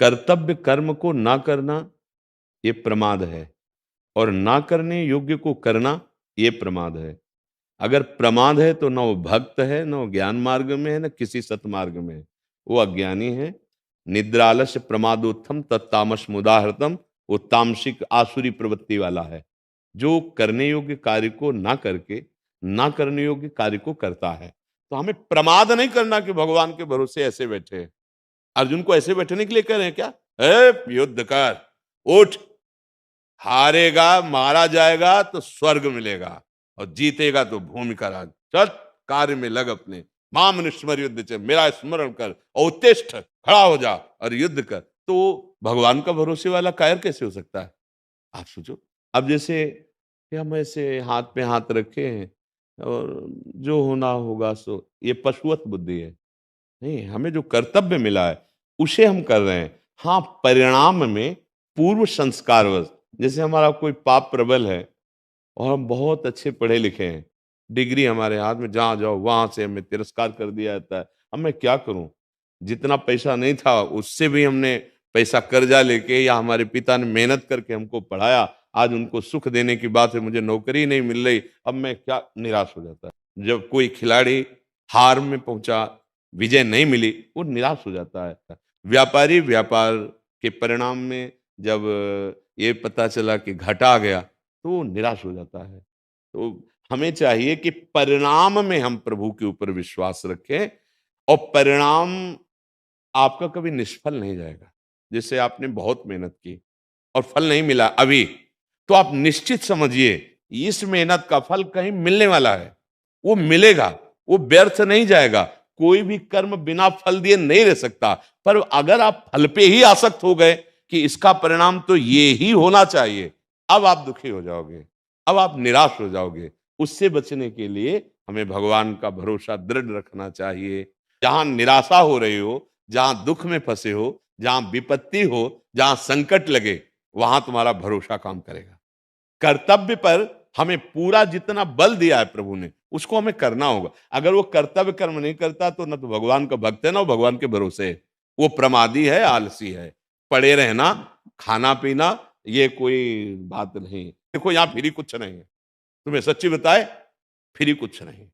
कर्तव्य कर्म को ना करना ये प्रमाद है और ना करने योग्य को करना ये प्रमाद है। अगर प्रमाद है तो ना वो भक्त है, ना वो ज्ञान मार्ग में है, ना किसी सतमार्ग में है। वो अज्ञानी है। निद्रालस्य प्रमादोत्थम तत्तामस मुदाहृतम, वो तामसिक आसुरी प्रवृत्ति वाला है, जो करने योग्य कार्य को ना करके ना करने योग्य कार्य को करता है। तो हमें प्रमाद नहीं करना कि भगवान के भरोसे ऐसे बैठे हैं। अर्जुन को ऐसे बैठने के लिए कह रहे हैं क्या? युद्ध कर, उठ, हारेगा, मारा जाएगा तो स्वर्ग मिलेगा और जीतेगा तो भूमि का राज। चल, कार्य में लग अपने। माम निस्मर युद्ध च, मेरा स्मरण कर और उत्तिष्ठ, खड़ा हो जा और युद्ध कर। तो भगवान का भरोसे वाला कायर कैसे हो सकता है? आप सोचो। अब जैसे कि हम ऐसे हाथ पे हाथ रखे हैं और जो होना होगा सो, ये पशुवत बुद्धि है। नहीं, हमें जो कर्तव्य मिला है उसे हम कर रहे हैं। हाँ, परिणाम में पूर्व संस्कारवश, जैसे हमारा कोई पाप प्रबल है और हम बहुत अच्छे पढ़े लिखे हैं, डिग्री हमारे हाथ में, जहाँ जाओ वहां से हमें तिरस्कार कर दिया जाता है। अब मैं क्या करूं? जितना पैसा नहीं था उससे भी हमने पैसा कर्जा लेके, या हमारे पिता ने मेहनत करके हमको पढ़ाया, आज उनको सुख देने की बात है, मुझे नौकरी नहीं मिल रही। अब मैं क्या, निराश हो जाता है। जब कोई खिलाड़ी हार में पहुंचा, विजय नहीं मिली, वो निराश हो जाता है। व्यापारी व्यापार के परिणाम में जब ये पता चला कि घाटा आ गया, तो वो निराश हो जाता है। तो हमें चाहिए कि परिणाम में हम प्रभु के ऊपर विश्वास रखें और परिणाम आपका कभी निष्फल नहीं जाएगा। जैसे आपने बहुत मेहनत की और फल नहीं मिला अभी, तो आप निश्चित समझिए इस मेहनत का फल कहीं मिलने वाला है। वो मिलेगा, वो व्यर्थ नहीं जाएगा। कोई भी कर्म बिना फल दिए नहीं रह सकता। पर अगर आप फल पे ही आसक्त हो गए कि इसका परिणाम तो ये ही होना चाहिए, अब आप दुखी हो जाओगे, अब आप निराश हो जाओगे। उससे बचने के लिए हमें भगवान का भरोसा दृढ़ रखना चाहिए। जहां निराशा हो रही हो, जहां दुख में फंसे हो, जहां विपत्ति हो, जहां संकट लगे, वहां तुम्हारा भरोसा काम करेगा। कर्तव्य पर हमें पूरा जितना बल दिया है प्रभु ने, उसको हमें करना होगा। अगर वो कर्तव्य कर्म नहीं करता तो न तो भगवान का भक्त है, ना वो भगवान के भरोसे है। वो प्रमादी है, आलसी है। पड़े रहना, खाना पीना, ये कोई बात नहीं। देखो, यहां फ्री कुछ नहीं है। तुम्हें सच्ची बताए, फ्री कुछ नहीं।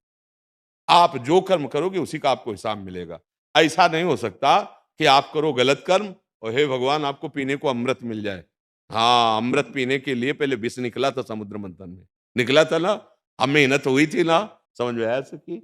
आप जो कर्म करोगे उसी का आपको हिसाब मिलेगा। ऐसा नहीं हो सकता कि आप करो गलत कर्म और हे भगवान आपको पीने को अमृत मिल जाए। हाँ, अमृत पीने के लिए पहले विष निकला था समुद्र मंथन में, निकला था ना। अब मेहनत हुई थी ना, समझ में आया सकी।